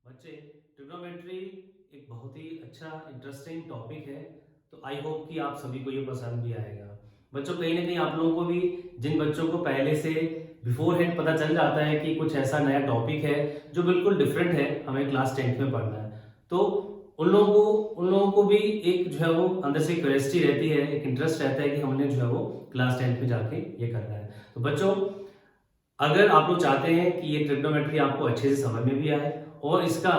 बच्चे, ट्रिग्नोमेट्री एक बहुत ही अच्छा इंटरेस्टिंग टॉपिक है। तो आई होप कि आप सभी को ये पसंद भी आएगा। बच्चों, कहीं ना कहीं आप लोगों को भी, जिन बच्चों को पहले से बिफोर हैंड पता चल जाता है कि कुछ ऐसा नया टॉपिक है जो बिल्कुल डिफरेंट है, हमें क्लास 10th में पढ़ना है, तो उन लोगों को भी एक जो है वो अंदर से क्यूरियोसिटी रहती है, एक इंटरेस्ट रहता है कि हमने जो है वो क्लास 10th में जाके ये करना है। तो बच्चों, अगर आप लोग चाहते हैं कि ये ट्रिग्नोमेट्री आपको अच्छे से समझ में भी आए और इसका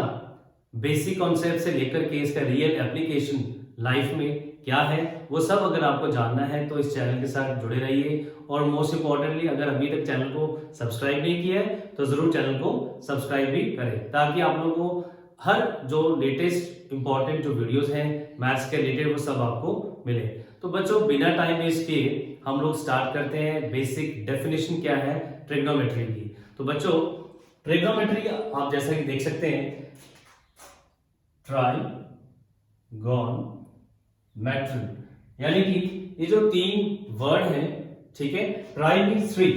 बेसिक कॉन्सेप्ट से लेकर के इसका रियल एप्लीकेशन लाइफ में क्या है वो सब अगर आपको जानना है, तो इस चैनल के साथ जुड़े रहिए। और मोस्ट इंपॉर्टेंटली, अगर अभी तक चैनल को सब्सक्राइब नहीं किया है तो जरूर चैनल को सब्सक्राइब भी करें, ताकि आप लोगों को हर जो लेटेस्ट इंपॉर्टेंट जो वीडियोस हैं मैथ्स के रिलेटेड वो सब आपको मिले। तो बच्चों, बिना टाइम वेस्ट किए हम लोग स्टार्ट करते हैं। बेसिक डेफिनेशन क्या है ट्रिग्नोमेट्री की। तो बच्चों, ट्रिग्नोमेट्री आप जैसा कि देख सकते हैं, ट्राइगोनोमेट्री, यानी कि ये जो तीन वर्ड हैं, ठीक है। ट्राई मीन्स थ्री,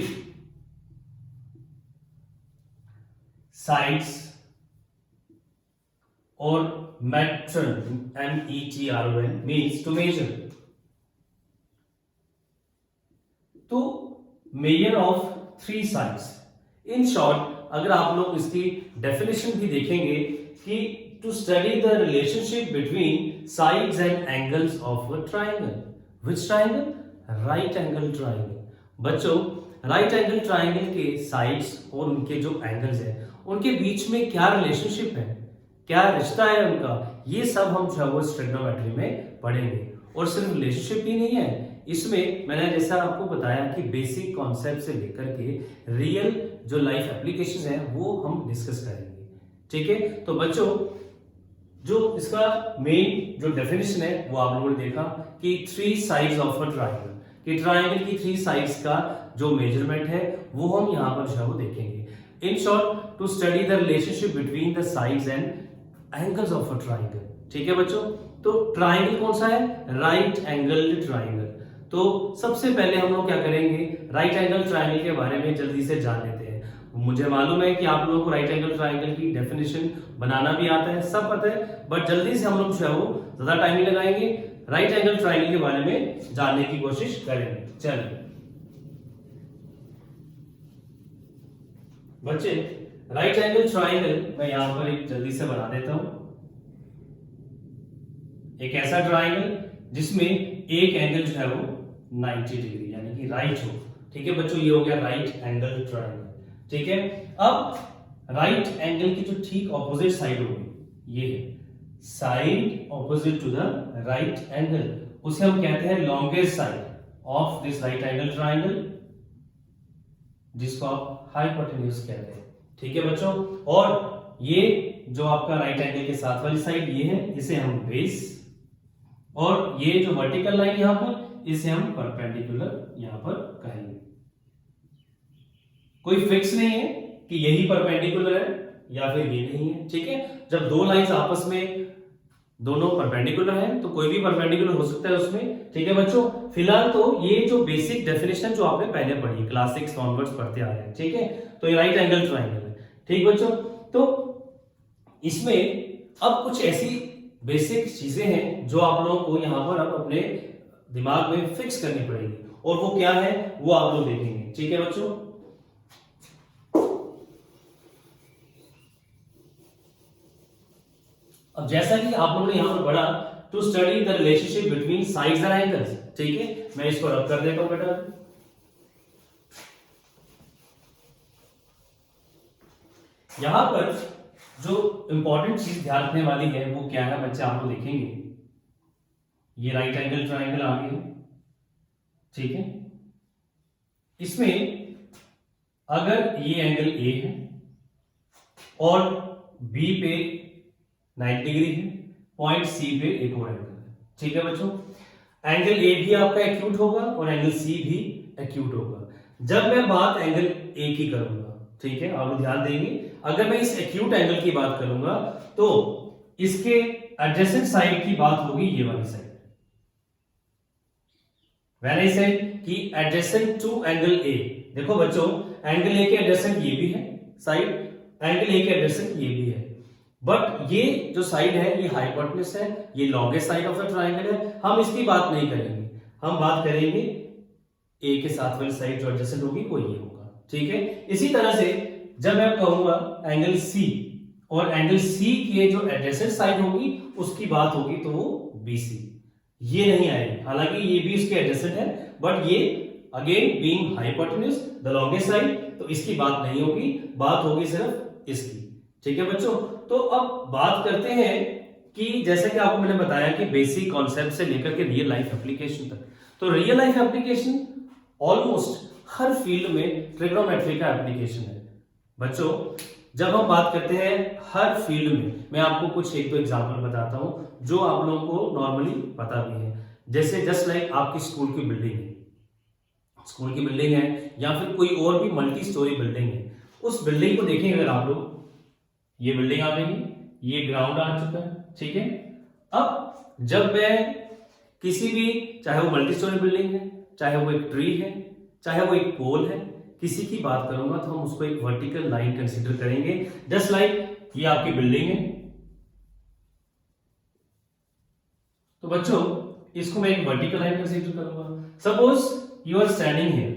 साइड्स, और metron METRON means to measure. तो measure of three sides. In short, अगर आप लोग इसकी डेफिनेशन भी देखेंगे कि to study the relationship between sides and angles of a triangle. Which triangle? Right angle triangle. बच्चों, राइट एंगल ट्राइंगल के साइड्स और उनके जो एंगल्स हैं उनके बीच में क्या रिलेशनशिप है, क्या रिश्ता है उनका, ये सब हम जो है वो ट्रिग्नोमेट्री में पढ़ेंगे। और सिर्फ रिलेशनशिप ही नहीं है, इसमें मैंने जैसा आपको बताया कि बेसिक कॉन्सेप्ट से लेकर के रियल जो लाइफ एप्लीकेशंस हैं वो हम डिस्कस करेंगे, ठीक है। तो बच्चों, जो इसका मेन जो डेफिनेशन है वो आप लोगों ने देखा कि three sides of a triangle, कि ट्राइंगल की थ्री साइड्स का जो मेजरमेंट है वो हम यहां पर जो है वो देखेंगे। In short, to study the relationship between the sides and angles of a triangle, ठीक है बच्चों। तो ट्राइंगल कौन सा है? Right angled triangle. तो सबसे पहले हम लोग क्या करेंगे, राइट एंगल ट्राइंगल के बारे में जल्दी से जान लेते हैं। मुझे मालूम है कि आप लोगों को राइट एंगल ट्राइंगल की डेफिनेशन बनाना भी आता है, सब पता है, बट जल्दी से हम लोग जो है वो ज्यादा टाइम नहीं लगाएंगे, राइट एंगल ट्राइंगल के बारे में जानने की कोशिश करेंगे। चलिए बच्चे, राइट एंगल ट्राइंगल मैं यहां पर एक जल्दी से बना देता हूं। एक ऐसा ट्राइंगल जिसमें एक एंगल जो है वो 90 डिग्री यानी कि राइट हो, ठीक है बच्चों। ये हो गया राइट एंगल ट्राइंगल, ठीक है। अब राइट एंगल की जो ठीक ऑपोजिट साइड होगी, ये है side opposite to the right angle, उसे हम कहते हैं longest side of this right angle triangle, जिसको आप हाइपोटेन्यूज कहते हैं, ठीक है बच्चों। और ये जो आपका राइट एंगल के साथ वाली साइड ये है, इसे हम बेस, और ये जो वर्टिकल लाइन यहां पर, इसे हम परपेंडिकुलर यहां पर कहेंगे। कोई फिक्स नहीं है कि यही परपेंडिकुलर है या फिर ये नहीं है, ठीक है। जब दो लाइंस आपस में दोनों परपेंडिकुलर हैं तो कोई भी परपेंडिकुलर हो सकता है उसमें, ठीक है बच्चों। फिलहाल तो ये जो बेसिक डेफिनेशन जो आपने पहले पढ़ी है, क्लास 6 ऑनवर्ड्स पढ़ते आ रहे हैं, ठीक है। तो ये राइट एंगल ट्राइंगल है, ठीक बच्चों। तो इसमें अब कुछ ऐसी बेसिक चीजें हैं जो आप लोगों को यहां पर अब अपने दिमाग में फिक्स करनी पड़ेगी, और वो क्या है वो आप लोग देखेंगे, ठीक है बच्चों। अब जैसा कि आप लोगों ने यहां पर पढ़ा, to study the relationship between sides and angles, ठीक है। मैं इसको रब कर देता हूं बेटा। यहां पर जो इंपॉर्टेंट चीज ध्यान रखने वाली है वो क्या है बच्चे, आप लोग देखेंगे, ये राइट एंगल ट्राइंगल आ गया, ठीक है। इसमें अगर ये एंगल ए है और बी पे 90 डिग्री है, पॉइंट सी पे एक और एंगल है, ठीक है बच्चों। एंगल ए भी आपका एक्यूट होगा और एंगल सी भी एक्यूट होगा। जब मैं बात एंगल ए की करूंगा, ठीक है, आप लोग ध्यान देंगे, अगर मैं इस एक्यूट एंगल की बात करूंगा तो इसके एडजेसेंट साइड की बात होगी ये वाली साइड। व्हेन आई सेड कि एडजेसेंट टू एंगल ए, देखो बच्चों, एंगल ए के एडजेसेंट ये भी है साइड, एंगल ए के एडजेसेंट ये भी है। बट ये जो साइड है ये हाइपोटेन्यूज है, ये longest side of the triangle है, हम इसकी बात नहीं करेंगे, हम बात करेंगे ए के साथ वाली साइड जो एडजेसेंट होगी वो ये होगा, ठीक है। इसी तरह से जब मैं कहूंगा एंगल सी, और एंगल सी के जो एडजेसेंट साइड होगी उसकी बात होगी तो वो बीसी, ये नहीं आएगी, हालांकि ये भी उसके एडजेसेंट है, बट ये again being hypotenuse the longest side, तो इसकी बात नहीं होगी, बात होगी सिर्फ इसकी, ठीक है बच्चों। तो अब बात करते हैं कि जैसे कि आपको मैंने बताया कि बेसिक कॉन्सेप्ट से लेकर के रियल लाइफ एप्लीकेशन तक, तो रियल लाइफ एप्लीकेशन ऑलमोस्ट हर फील्ड में ट्रिग्नोमेट्री का एप्लीकेशन है बच्चों। जब हम बात करते हैं हर फील्ड में, मैं आपको कुछ एक दो एग्जांपल बताता हूं जो आप लोगों को नॉर्मली पता भी है। जैसे जस्ट लाइक आपकी स्कूल की बिल्डिंग है, स्कूल की बिल्डिंग है या फिर कोई और भी मल्टी स्टोरी बिल्डिंग है, उस बिल्डिंग को देखेंगे अगर आप लोग, ये बिल्डिंग आ गई, ये ग्राउंड आ चुका है, ठीक है। अब जब मैं किसी भी, चाहे वो मल्टी स्टोरी बिल्डिंग है, चाहे वो एक ट्री है, चाहे वो एक पोल है, किसी की बात करूंगा तो हम उसको एक वर्टिकल लाइन कंसीडर करेंगे। जस्ट लाइक ये आपकी बिल्डिंग है, तो बच्चों इसको मैं एक वर्टिकल लाइन कंसीडर करूंगा। Suppose you are standing here,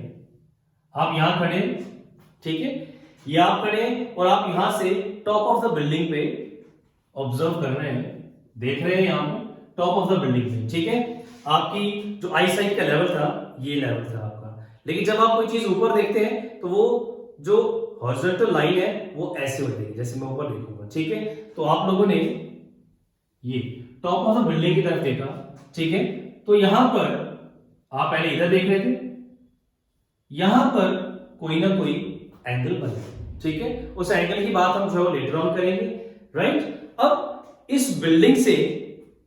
आप यहां खड़े, ठीक है, ये आप खड़े और आप यहां से टॉप ऑफ द बिल्डिंग पे ऑब्जर्व कर रहे हैं, देख रहे हैं यहां पे टॉप ऑफ द बिल्डिंग पे, ठीक है। आपकी जो आई साइट का लेवल था ये लेवल था आपका, लेकिन जब आप कोई चीज ऊपर देखते हैं तो वो जो हॉरिजॉन्टल लाइन है वो ऐसे उठेगी, जैसे मैं ऊपर देखूंगा, ठीक है। तो आप लोगों ने ये टॉप ऑफ द बिल्डिंग की तरफ देखा, ठीक है, तो यहां पर आप पहले इधर देख रहे थे, यहां पर कोई ना कोई एंगल बना, ठीक है, उस एंगल की बात हम जो लेटर ऑन करेंगे, राइट। अब इस बिल्डिंग से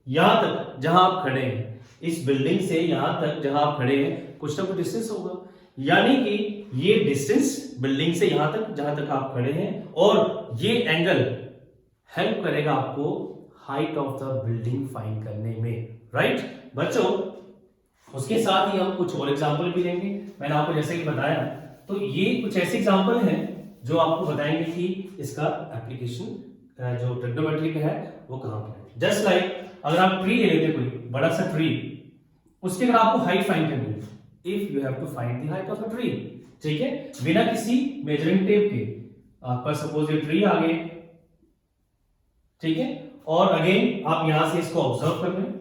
यहां तक जहां आप खड़े हैं, इस बिल्डिंग से यहां तक जहां आप खड़े हैं कुछ ना कुछ डिस्टेंस होगा, यानी कि ये डिस्टेंस बिल्डिंग से यहां तक जहां तक आप खड़े हैं, और ये एंगल हेल्प करेगा आपको height of the building find करने में, राइट बच्चों। उसके साथ ही हम कुछ और एग्जांपल भी लेंगे, मैंने आपको जैसे कि बताया, तो ये कुछ ऐसे एग्जांपल हैं जो आपको बताएंगे कि इसका एप्लीकेशन जो ट्रिग्नोमेट्री का है वो कहां पर है। जस्ट लाइक अगर आप ट्री ले लेते, कोई बड़ा सा ट्री, उसके अगर आपको हाइट फाइंड करनी है, if you have to find the height of a tree, ठीक है, बिना किसी मेजरिंग टेप के, आपका सपोज ये ट्री आ गए, ठीक है, और अगेन आप यहां से इसको ऑब्जर्व कर रहे हैं,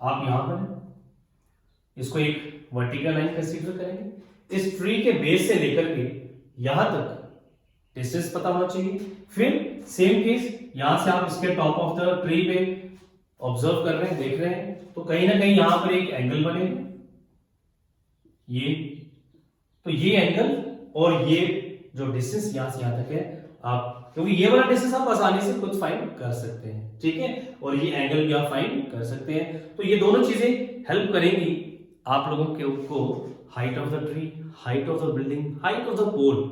आप यहां पर हैं, इसको एक वर्टिकल लाइन कंसीडर करेंगे, इस ट्री के बेस से लेकर के यहां तक डिस्टेंस पता होना चाहिए। फिर सेम केस यहां से आप इसके टॉप ऑफ द ट्री पे ऑब्जर्व कर रहे हैं, देख रहे हैं, तो कहीं ना कहीं यहां पर एक एंगल बनेगा, ये, तो ये एंगल और ये जो डिस्टेंस यहां से यहां तक है, आप, क्योंकि ये वाला डिस्टेंस आप आसानी से खुद फाइंड कर सकते हैं, ठीक है, और ये एंगल भी आप फाइंड कर सकते हैं। तो ये दोनों चीजें हेल्प करेंगी आप लोगों को height of the tree, height of the building, height of the pole,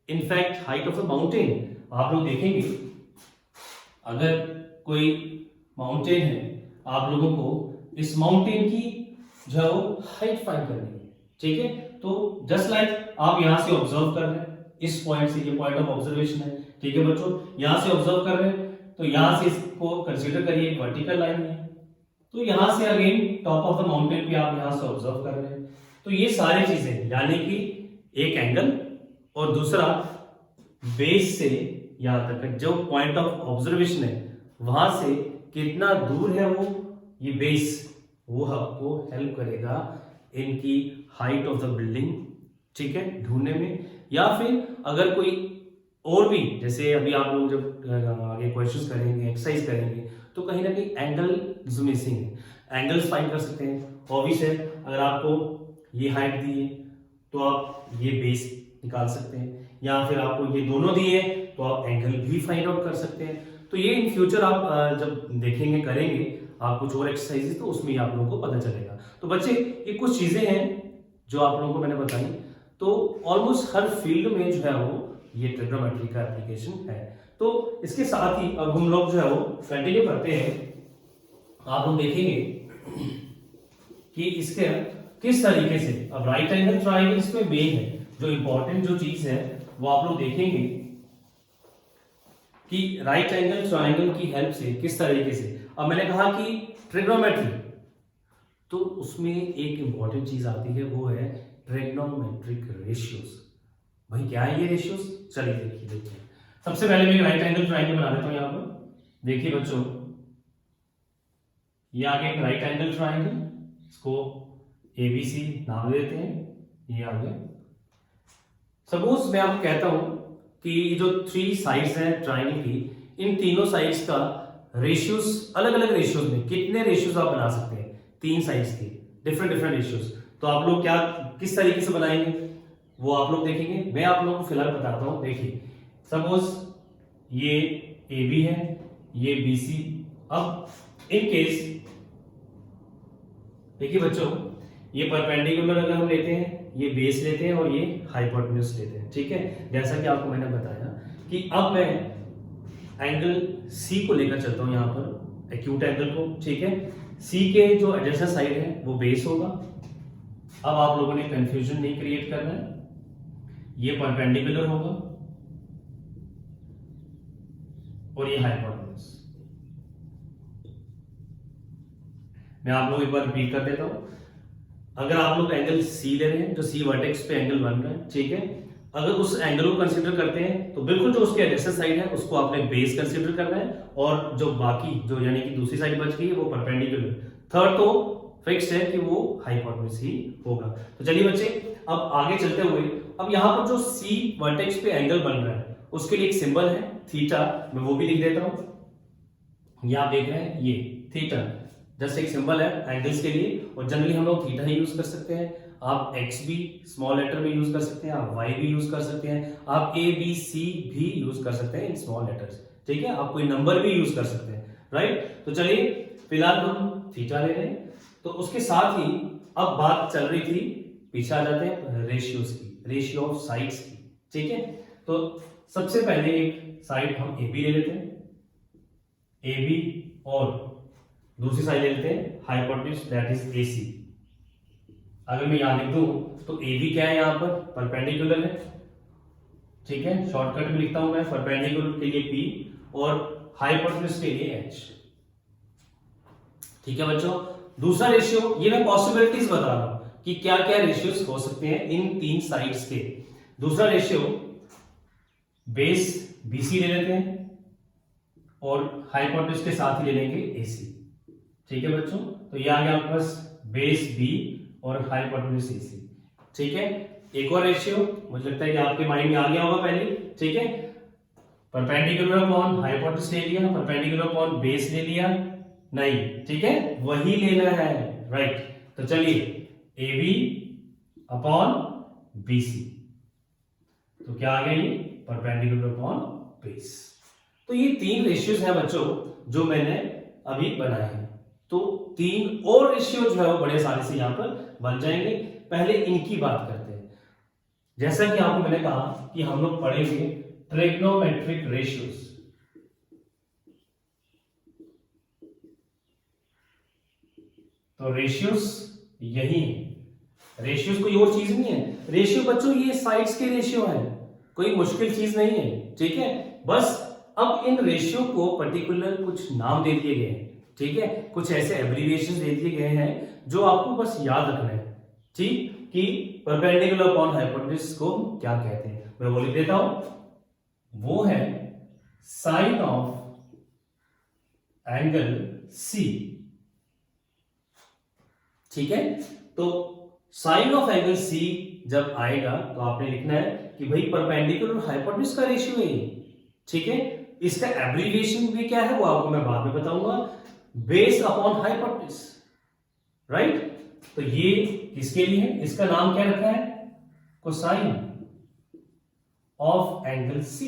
in fact height of the mountain. आप लोग देखेंगे अगर कोई माउंटेन है, आप लोगों को इस माउंटेन की जो हाइट फाइंड करनी है, ठीक है। तो जस्ट लाइक आप यहां से ऑब्जर्व कर रहे हैं, इस पॉइंट से, ये पॉइंट ऑफ ऑब्जर्वेशन है, ठीक है बच्चों, यहां से ऑब्जर्व कर रहे हैं, तो यहां से इसको कंसीडर करिए एक वर्टिकल लाइन है, तो यहां से again top of the mountain पे आप यहां से ऑब्जर्व कर रहे हैं, तो ये सारी चीजें, यानी कि एक एंगल और दूसरा बेस से यहां तक जो पॉइंट ऑफ ऑब्जर्वेशन है वहां से कितना दूर है वो, ये बेस, वो आपको हेल्प करेगा इनकी हाइट ऑफ द बिल्डिंग, ठीक है, ढूंढने में। या फिर अगर कोई और भी, जैसे अभी आप लोग जब आगे क्वेश्चंस करेंगे, एक्सरसाइज करेंगे, तो कहीं ना कहीं एंगल जो मिसिंग है, एंगल्स फाइंड कर सकते हैं। ऑब्वियस है, अगर आपको ये हाइट दी है तो आप ये बेस निकाल सकते हैं, या फिर आपको ये दोनों दिए तो आप एंगल भी फाइंड आउट कर सकते हैं। तो ये इन फ्यूचर आप जब देखेंगे, करेंगे आप कुछ और एक्सरसाइजेस, तो उसमें आप लोगों को पता चलेगा। तो बच्चे ये कुछ चीजें हैं जो आप लोगों को मैंने बताई, तो ऑलमोस्ट हर फील्ड में जो है वो ये ट्रिग्नोमेट्री का एप्लीकेशन है। तो इसके साथ ही अब हम लोग जो है वो कंटिन्यू करते हैं। आप लोग देखेंगे कि इसके किस तरीके से, अब राइट एंगल ट्रायंगल इसमें मेन है, जो इंपॉर्टेंट जो चीज है वो आप लोग देखेंगे कि राइट एंगल ट्रायंगल की हेल्प से किस तरीके से, अब मैंने कहा कि ट्रिग्नोमेट्री, तो उसमें एक इंपॉर्टेंट चीज आती है, वो है ट्रिग्नोमेट्रिक रेशियोज। भाई क्या है ये रेशियोज, चलिए देखते हैं। सबसे पहले मैं एक राइट एंगल ट्रायंगल बना देता हूं यहां पर। देखिए बच्चों, ये आगे एक राइट एंगल ट्रायंगल, इसको एबीसी नाम देते हैं, ये आगे। सपोज मैं आपको कहता हूं कि जो 3 साइड्स हैं ट्रायंगल की, इन तीनों साइड्स का रेशियोज, अलग अलग रेशियोज में कितने रेशियोज आप बना सकते हैं, 3 साइड्स के डिफरेंट डिफरेंट रेशियोज। तो आप लोग क्या किस तरीके से बनाएंगे वो आप लोग देखेंगे, मैं आप लोगों को फिलहाल बताता हूं। देखिए सपोज ये AB है, ये BC। अब इन केस देखिए बच्चों, ये परपेंडिकुलर अगर हम लेते हैं, ये बेस लेते हैं और ये हाइपोटेन्यूज लेते हैं, ठीक है। जैसा कि आपको मैंने बताया कि अब मैं एंगल C को लेकर चलता हूं यहां पर, एक्यूट एंगल को, ठीक है। C के जो एडजेसेंट साइड है वो बेस होगा। अब आप लोगों ने कंफ्यूजन नहीं क्रिएट करना है, ये परपेंडिकुलर होगा और ये हाइपोटेन्यूज। मैं आप लोग एक बार रिपीट कर देता हूं। अगर आप लोग एंगल C ले रहे हैं, जो C वर्टेक्स पे एंगल बन रहा है, ठीक है, अगर उस एंगल को कंसीडर करते हैं तो बिल्कुल जो उसके एडजेसेंट साइड है उसको आपने बेस कंसीडर करना है, और जो बाकी जो यानी कि दूसरी साइड बच गई है वो परपेंडिकुलर। थर्ड तो फिक्स है कि वो हाइपोटेन्यूज ही होगा। तो चलिए बच्चे, अब आगे चलते हुए, अब यहां पर जो C वर्टेक्स पे एंगल बन रहा है उसके लिए एक सिंबल है थीटा, मैं वो भी लिख देता हूं। ये आप देख रहे हैं, ये थीटा जस्ट एक सिंबल है एंगल्स के लिए, और जनरली हम लोग थीटा ही यूज कर सकते हैं। आप एक्स भी स्मॉल लेटर में यूज कर सकते हैं, आप वाई भी यूज कर सकते हैं, आप ए बी सी भी यूज कर सकते हैं इन स्मॉल लेटर्स, ठीक है। आप कोई नंबर भी यूज कर सकते हैं, राइट। तो चलिए फिलहाल हम थीटा ले रहे हैं। तो उसके साथ ही अब बात चल रही थी, पीछे आ जाते हैं रेशियोज की, रेशियो ऑफ साइड्स की, ठीक है। तो सबसे पहले एक साइड हम ए बी ले लेते हैं, ए बी, और दूसरी साइड ले लेते हैं हाइपोटेन्यूज, दैट इज AC। अगर मैं यहां लिख दूं तो AB क्या है, यहां पर परपेंडिकुलर है, ठीक है। शॉर्टकट में लिखता हूं मैं, परपेंडिकुलर के लिए P और हाइपोटेन्यूज के लिए H, ठीक है बच्चों। दूसरा रेशियो, ये मैं पॉसिबिलिटीज बता रहा हूं कि क्या क्या रेशियोज हो सकते हैं इन 3 साइड्स के। दूसरा रेशियो, बेस BC ले लेते हैं और हाइपोटेन्यूज के साथ ही ले लेंगे AC, ठीक है बच्चों। तो ये आ गया आपके पास बेस B और हाइपोटेन्यूज AC, ठीक है। एक और रेशियो मुझे लगता है कि आपके माइंड में आ गया होगा पहले, ठीक है। परपेंडिकुलर अपॉन हाइपोटेन्यूज ले लिया, परपेंडिकुलर अपॉन बेस ले लिया, नहीं, ठीक है, वही लेना है, राइट। तो चलिए AB अपॉन BC, तो क्या आ गया ये परपेंडिकुलर अपॉन बेस। तो ये 3 रेशियोज हैं बच्चों जो मैंने अभी बनाए हैं। तो 3 और रेशियो जो है वो बड़े आसानी से यहां पर बन जाएंगे। पहले इनकी बात करते हैं। जैसा कि आपको मैंने कहा कि हम लोग पढ़ेंगे ट्रिग्नोमेट्रिक रेशियोज। तो रेशियोज यही है, रेशियोज कोई और चीज नहीं है। रेशियो बच्चों ये साइड्स के रेशियो है, कोई मुश्किल चीज नहीं है, ठीक है। बस अब इन रेशियो को पर्टिकुलर कुछ नाम दे दिए गए हैं, ठीक है, कुछ ऐसे एब्रिविएशन दे दिए गए हैं जो आपको बस याद रखना है, ठीक, कि परपेंडिकुलर अपॉन हाइपोटेन्यूज को क्या कहते हैं। मैं वो लिख देता हूं, वो है साइन ऑफ एंगल C, ठीक है। तो साइन ऑफ एंगल C जब आएगा तो आपने लिखना है कि भाई परपेंडिकुलर और हाइपोटेन्यूज का रेशियो है, ठीक है। इसका एब्रिविएशन भी क्या है वो आपको मैं बाद में बताऊंगा, बेस अपॉन हाइपोटेन्यूज, राइट। तो ये किसके लिए है, इसका नाम क्या रखा है, कोसाइन ऑफ एंगल C।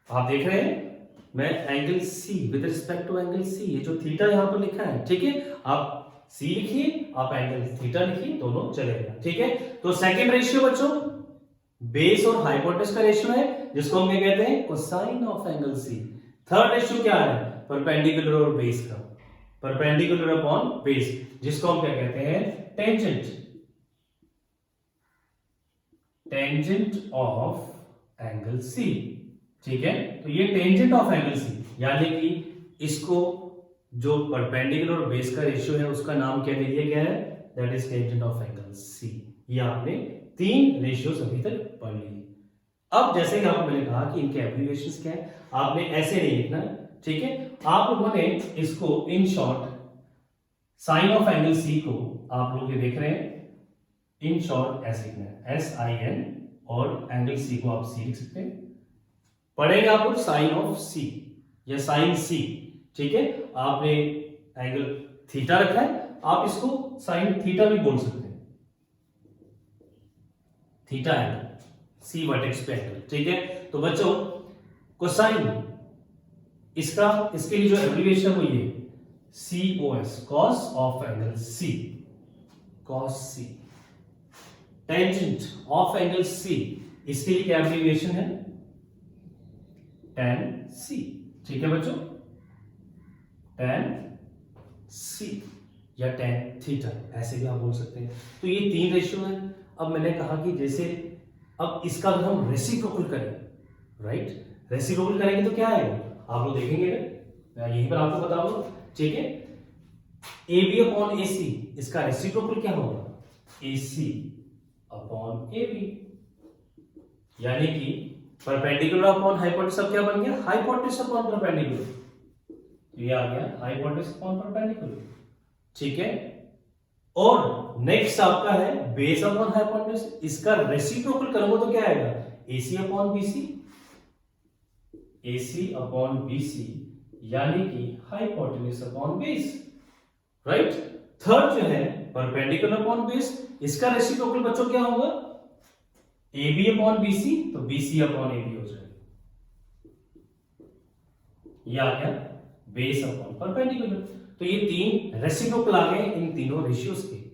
आप देख रहे हैं मैं angle C with respect to angle C, ये जो थीटा यहां पर लिखा है, ठीक है, आप C लिखिए, आप एंगल थीटा लिखिए, दोनों चलेगा, ठीक है। तो सेकंड रेशियो बच्चों बेस और हाइपोटेन्यूज का रेशियो है, जिसको हम क्या कहते हैं, cosine of angle C। Third ratio क्या है, परपेंडिकुलर और बेस का, परपेंडिकुलर अपॉन बेस, जिसको हम क्या कहते हैं, tangent, tangent of angle C, ठीक है। तो ये टेंजेंट ऑफ एंगल सी, यानी कि इसको जो परपेंडिकुलर और बेस का रेशियो है उसका नाम क्या दे दिया गया है, that is tangent of angle C. ये आपने 3 रेशियोज अभी तक पढ़ लिए। अब जैसे कि आपको मैंने कहा कि इनके एब्रिविएशंस क्या है, आपने ऐसे नहीं लिखना है, ठीक है। आप लोगों ने इसको in short sine of angle C को आप लोग ये देख रहे हैं, इन शॉर्ट ऐसे लिखना है SIN, और एंगल सी को आप सी लिख सकते हैं। पढ़ेंगे आप लोग साइन ऑफ सी या साइन सी, ठीक है। आपने एंगल थीटा रखा है, आप इसको साइन थीटा भी बोल सकते हैं, थीटा एंगल, सी वर्टेक्स पे एंगल, ठीक है। तो बच्चों कोसाइन, इसका इसके लिए जो एब्रिविएशन है वो ये COS, cos of angle C, cos C. Tangent of angle C, इसके लिए क्या एब्रिविएशन है, tan C, ठीक है बच्चों, tan C या tan थीटा, ऐसे भी आप बोल सकते हैं। तो ये 3 रेशियो है। अब मैंने कहा कि जैसे अब इसका अगर हम रेसिप्रोकल करें, राइट, रेसिप्रोकल करेंगे तो क्या आएगा, आप लोग देखेंगे ना, मैं यहीं पर आपको बताऊंगा, ठीक है। AB अपॉन AC, इसका रेसिप्रोकल क्या होगा, AC अपॉन AB, यानी कि परपेंडिकुलर अपॉन हाइपोटेनस, अब क्या बन गया, हाइपोटेनस अपॉन परपेंडिकुलर, तो ये आ गया हाइपोटेनस अपॉन परपेंडिकुलर, ठीक है। और नेक्स्ट आपका है बेस अपॉन हाइपोटेनस, इसका रेसिप्रोकल करूंगा तो क्या आएगा, AC upon BC, AC upon BC, यानी कि hypotenuse upon base, right. Third जो है परपेंडिकुलर अपॉन बेस, इसका रेसिप्रोकल बच्चों क्या होगा, AB अपॉन BC, तो BC अपॉन AB हो जाएगा, ये आ गया बेस अपॉन परपेंडिकुलर। तो ये 3 रेसिप्रोकल आ गए इन तीनों रेशियोज के।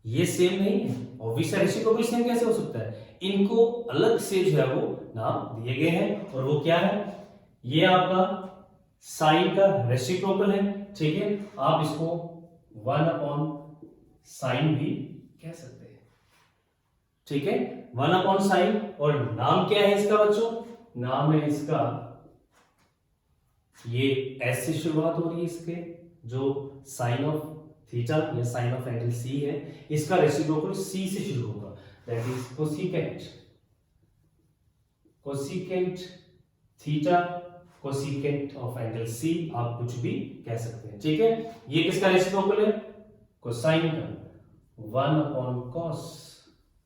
ये सेम नहीं है, ऑब्वियस रेसिप्रोकल सेम कैसे हो सकता है, इनको अलग से जो है वो नाम दिए गए हैं, और वो क्या है, ये आपका साइन का रेसिप्रोकल है, ठीक है। आप इसको 1 अपॉन साइन भी कह सकते हैं, ठीक है, 1 अपॉन साइन। और नाम क्या है इसका बच्चों, नाम है इसका, ये एस से शुरुआत हो रही है इसके, जो साइन ऑफ थीटा या साइन ऑफ एंगल सी है, इसका रेसिप्रोकल सी से शुरू होगा, that is cosecant, cosecant theta, cosecant of angle C, आप कुछ भी कह सकते हैं, ठीक है। ये किसका रेसिप्रोकल है, कोसाइन का, 1 अपॉन कॉस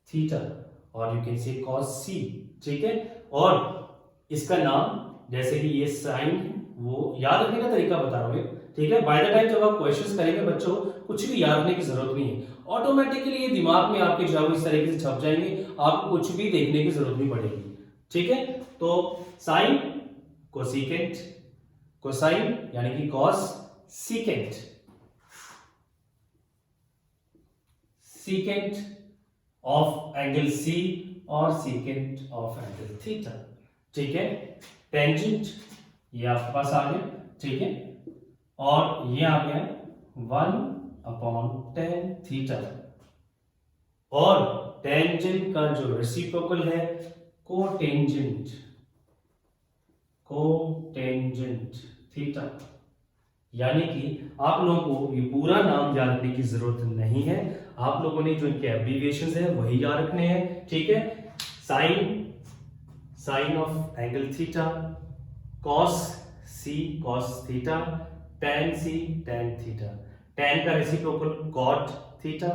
थीटा, और यू कैन से कॉस सी, ठीक है। और इसका नाम, जैसे कि ये साइन, वो याद रखने का तरीका बता रहा हूं, ठीक है। बाय द टाइम जब आप क्वेश्चंस करेंगे बच्चों, कुछ भी याद रखने की जरूरत नहीं है, ऑटोमेटिकली ये दिमाग में आपके जवाब इस तरीके से छप जाएंगे, आपको कुछ भी देखने की जरूरत नहीं पड़ेगी, ठीक है। तो साइन कोसिकेंट, कोसाइन यानी कि cos, secant, secant of angle C और सीकेंट ऑफ एंगल थीटा, ठीक है। टेंजेंट ये आपके पास आ गया, ठीक है, और ये आ गया 1 अपॉन tan थीटा, और टेंजेंट का जो रेसिप्रोकल है कोटेंजेंट, कोटेंजेंट थीटा, यानी कि आप लोगों को ये पूरा नाम याद रखने की जरूरत नहीं है, आप लोगों ने जो इनके एब्रिविएशंस है वही याद रखने हैं, ठीक है। Sine, sine of angle theta, cos C, cos theta, tan C, tan theta, tan का रेसिप्रोकल कॉट थीटा,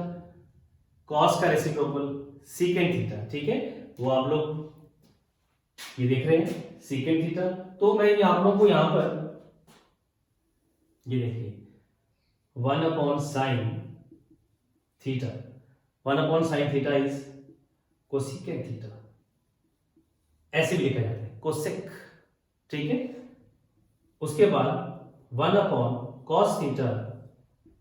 कॉस का रेसिप्रोकल सीकेंट थीटा, ठीक है। वो आप लोग ये देख रहे हैं सीकेंट थीटा। तो मैं आप लोगों को यहां पर ये देखिए 1 upon sine theta, 1 upon sine theta is cosecant theta, ऐसे भी लिखा जाता है कोसेक, ठीक है। उसके बाद 1 upon cos theta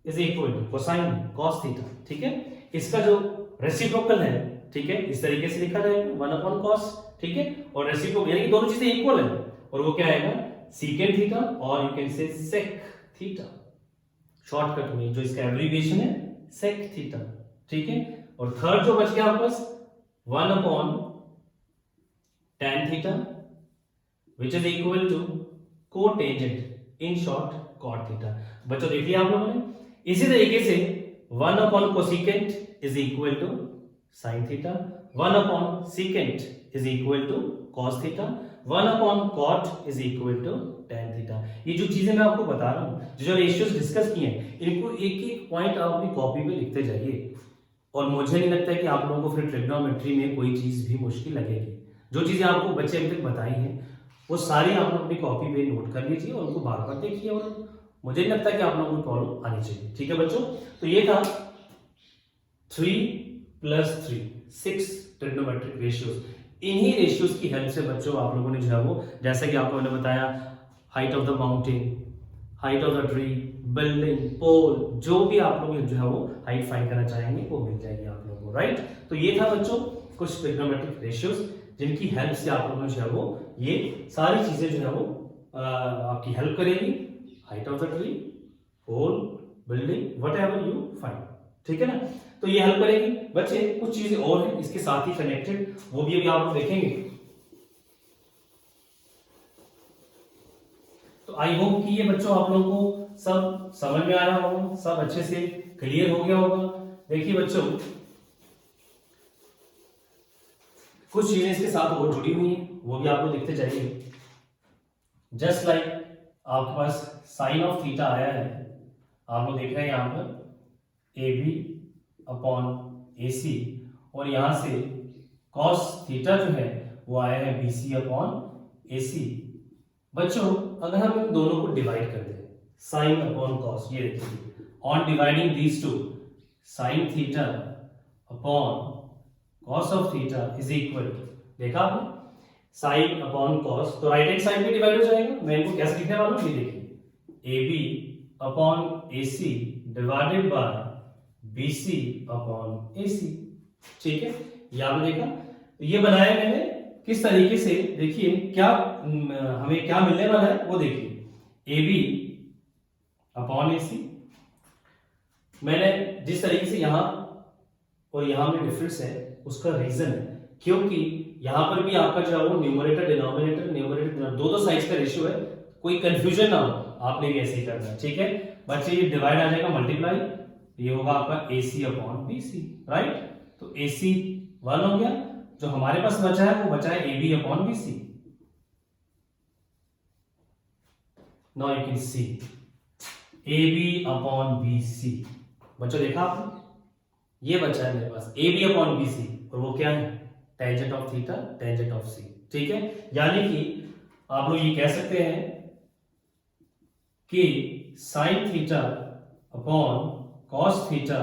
is equal to cosine cos theta, ठीक है। इसका जो रेसिप्रोकल है, ठीक है, इस तरीके से लिखा जाएगा 1 अपॉन कॉस, ठीक है, और रेसिप्रोकल यानी कि दोनों चीजें इक्वल है, और वो क्या आएगा सीकेंट थीटा, और you can say sec theta, shortcut में जो इसका एब्रिविएशन है सेक थीटा, ठीक है। और थर्ड जो बच गया आपके पास 1 upon tan theta, which is equal to cotangent, in short cot theta. बच्चों देख लिया आप लोगों ने। इसी तरीके से 1 upon cosecant is equal to sine theta, 1 upon secant is equal to cos theta, 1 upon cot is equal to tan theta. ये जो चीजें मैं आपको बता रहा हूं, जो रेशियोज डिस्कस किए हैं, इनको एक एक पॉइंट आप अपनी कॉपी में लिखते जाइए। और मुझे नहीं लगता है कि आप लोगों को फिर ट्रिग्नोमेट्री में कोई चीज भी मुश्किल लगेगी। जो चीजें आपको बच्चे अभी तक बताई हैं वो सारी आप अपनी कॉपी पे नोट कर लीजिए और उनको बार बार देखिए, और मुझे नहीं लगता कि आप लोगों को प्रॉब्लम आनी चाहिए। ठीक है बच्चों, तो ये था 3 + 3 6 ट्रिग्नोमेट्रिक रेशियोज। इन्हीं रेशियोज की हेल्प से बच्चों आप लोगों ने जो है वो, जैसा कि आपको मैंने बताया, height of the mountain, height of the tree, building, pole, जो भी आप लोग जो है वो हाइट फाइंड करना चाहेंगे वो मिल जाएगी आप लोगों को, राइट। तो ये था बच्चों कुछ ट्रिग्नोमेट्रिक रेशियोज जिनकी हेल्प से आप लोगों ने जो है वो ये सारी चीजें जो है वो आपकी हेल्प करेगी। Height of the tree, pole, building, whatever you find, ठीक है ना। तो ये हेल्प करेगी। बच्चे कुछ चीजें और हैं इसके साथ ही कनेक्टेड, वो भी अभी आप लोग देखेंगे। तो आई होप कि ये बच्चों आप लोगों को सब समझ में आ रहा होगा, सब अच्छे से क्लियर हो गया होगा। देखिए बच्चों कुछ चीजें इसके साथ और जुड़ी हुई हैं, वो भी आप लोग देखते जाइए। जस्ट लाइक आपके पास साइन ऑफ थीटा आया है, आप लोग देख रहे हैं यहाँ पर ए बी अपॉन ए सी, और यहां से कॉस थीटा जो है वो आया है बी सी अपॉन ए सी। बच्चों अगर हम इन दोनों को डिवाइड कर दें, साइन अपॉन कॉस, ये देखिए on dividing these two, sine theta upon cos of theta is equal to, देखा आपने, साइन अपॉन कॉस, तो राइट हैंड साइड में डिवाइड हो जाएगा। मैं इनको कैसे लिखने वाला हूं, ये देखिए A B upon A C divided by B C upon A C, ठीक है। ये आपने देखा, तो ये बनाया मैंने किस तरीके से, देखिए क्या हमें क्या मिलने वाला है वो देखिए। ए बी अपॉन ए सी, मैंने जिस तरीके से यहां और यहां में डिफरेंस है उसका रीजन है क्योंकि यहां पर भी आपका जो है वो न्यूमरेटर डिनोमिनेटर दो साइड्स का रेशियो है, कोई कंफ्यूजन ना हो, आपने भी ऐसे ही करना है, ठीक है बच्चे। ये डिवाइड आ जाएगा मल्टीप्लाई, ये होगा आपका ए सी अपॉन बी सी, राइट। तो ए सी 1 हो गया, जो हमारे पास बचा है वो बचा है A B upon B C. Now you can see A B upon B C, बच्चों देखा आपने, ये बचा है मेरे पास A B upon B C, और वो क्या है, tangent of theta tangent of C, ठीक है। यानी कि आप लोग ये कह सकते हैं कि sine theta upon cos theta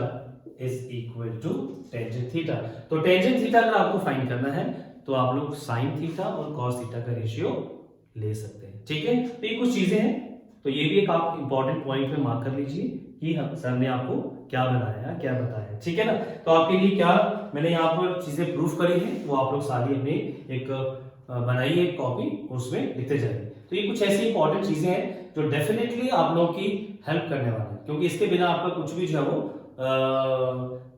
is equal to tangent theta. तो टेंजेंट थीटा अगर आपको फाइंड करना है तो आप लोग साइन थीटा और कॉस थीटा का रेशियो ले सकते हैं, ठीक है। तो ये कुछ चीजें हैं, तो ये भी एक आप इंपॉर्टेंट पॉइंट में मार्क कर लीजिए कि हम सर ने आपको क्या बनाया क्या बताया, ठीक है ना। तो आपके लिए क्या मैंने यहाँ पर चीजें प्रूफ करी है वो आप लोग सारी अपनी एक बनाइए एक कॉपी, उसमें लिखते जाइए। तो ये कुछ ऐसी इंपॉर्टेंट चीजें हैं जो डेफिनेटली आप लोगों की हेल्प करने वाले हैं, क्योंकि इसके बिना आपका कुछ भी जो है वो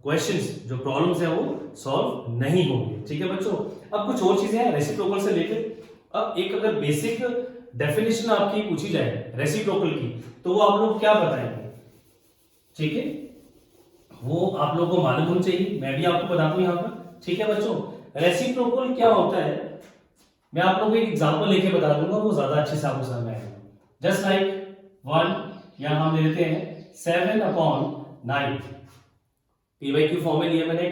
क्वेश्चंस जो प्रॉब्लम्स है वो सॉल्व नहीं होंगे, ठीक है बच्चों। अब कुछ और चीजें हैं रेसिप्रोकल से रिलेटेड। अब एक अगर बेसिक डेफिनेशन आपकी पूछी जाए रेसिप्रोकल की, तो वो आप लोग क्या बताएंगे, ठीक है, वो आप लोगों को मालूम होना चाहिए, मैं भी आपको बताता हूं यहां पर, ठीक है बच्चों। रेसिप्रोकल क्या होता है मैं आप लोगों को एक एग्जांपल लेके बता दूंगा, वो ज्यादा अच्छे से आपको समझ में आएगा। जस्ट लाइक 1 यहां हम ले लेते हैं 7/9, पी बाई क्यू फॉर्म में लिया मैंने,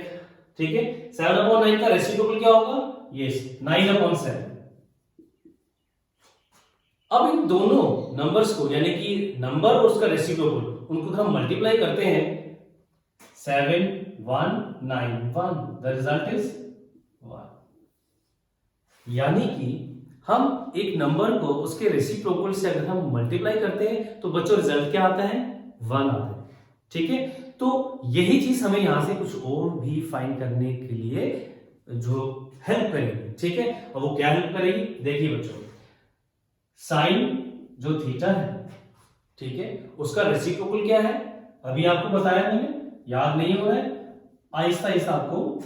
ठीक है। 7/9 का रेसिप्रोकल क्या होगा, ये 9/7। अब इन दोनों नंबर्स को यानी कि नंबर और उसका रेसिप्रोकल उनको हम मल्टीप्लाई करते हैं, 7 1 9 1, द रिजल्ट इज 1। यानी कि हम एक नंबर को उसके रेसिप्रोकल से अगर हम मल्टीप्लाई करते हैं तो बच्चों रिजल्ट क्या आता है, 1 आता है, ठीक है। तो यही चीज हमें यहां से कुछ और भी फाइंड करने के लिए जो हेल्प करेगी, ठीक है। और वो क्या हेल्प करेगी, देखिए बच्चों, साइन जो थीटा है, ठीक है, उसका रेसिप्रोकल क्या है, अभी आपको बताया मैंने, याद नहीं हो रहा है, आहिस्ता आहिस्ता आपको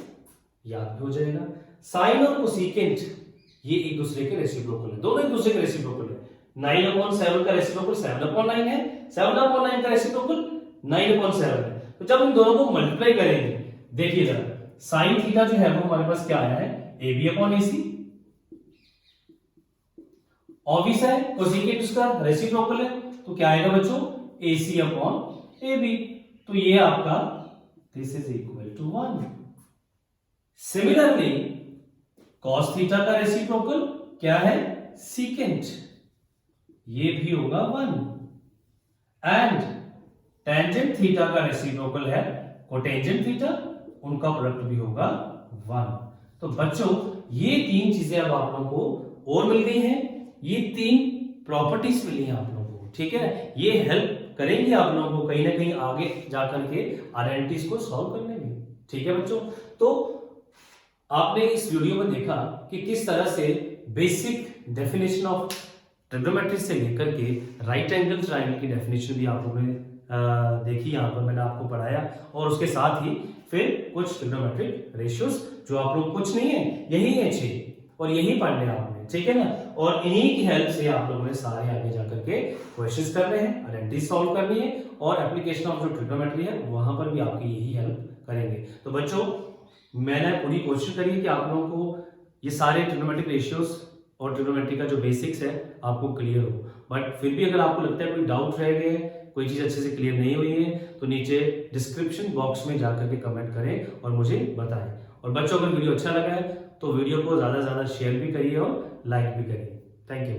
याद भी हो जाएगा। साइन और कोसेकेंट ये एक दूसरे के रेसिप्रोकल है, दोनों एक दूसरे के रेसिप्रोकल है। 9/7 का रेसिप्रोकल 7/9 है, 7/9 का रेसिप्रोकल 9/7 है। तो जब इन दोनों को मल्टीप्लाई करेंगे, देखिए जरा साइन थीटा जो है वो हमारे पास क्या आया है, AB/AC। ऑब्वियस है कोसेकेंट उसका रेसिप्रोकल है, तो क्या आएगा बच्चों, AC/AB। तो ये आपका this is equal to 1। Similarly cos theta का रेसिप्रोकल क्या है, सीकेंट, ये भी होगा 1। एंड टेंजेंट थीटा का रेसिप्रोकल है कोटेंजेंट थीटा, उनका प्रोडक्ट भी होगा 1। तो बच्चों ये तीन चीजें अब आप लोगों को और मिल गई हैं, ये तीन प्रॉपर्टीज मिली हैं आप लोगों को, ठीक है ना। ये हेल्प करेंगे आप लोगों को कहीं ना कहीं आगे जाकर के आइडेंटिटीज को सॉल्व करने में, ठीक है बच्चों। तो आपने इस वीडियो में देखा कि किस तरह से बेसिक डेफिनेशन ऑफ ट्रिग्नोमेट्री से लेकर के राइट एंगल ट्रायंगल की डेफिनेशन भी आप लोगों ने देखी, यहाँ पर मैंने आपको पढ़ाया, और उसके साथ ही फिर कुछ ट्रिग्नोमेट्रिक रेशियोज जो आप लोग कुछ नहीं है, यही है 6 और यही पढ़ने आपने, ठीक है ना। और इन्हीं की हेल्प से आप लोगों ने सारे आगे जाकर के क्वेश्चंस करने हैं, आइडेंटिटी सॉल्व करनी है, और एप्लीकेशन ऑफ जो ट्रिग्नोमेट्री है वहां पर भी आपकी यही हेल्प करेंगे। तो बच्चों मैंने पूरी कोशिश करी है कि आप लोगों को ये सारे ट्रिग्नोमेट्रिक रेशियोज और ट्रिग्नोमेट्री का जो बेसिक्स है आपको क्लियर हो, बट फिर भी अगर आपको लगता है कोई डाउट रह गए, कोई चीज अच्छे से क्लियर नहीं हुई है, तो नीचे डिस्क्रिप्शन बॉक्स में जाकर के कमेंट करें और मुझे बताएं। और बच्चों अगर वीडियो अच्छा लगा है तो वीडियो को ज्यादा से ज्यादा शेयर भी करिए और लाइक भी करिए। Thank you.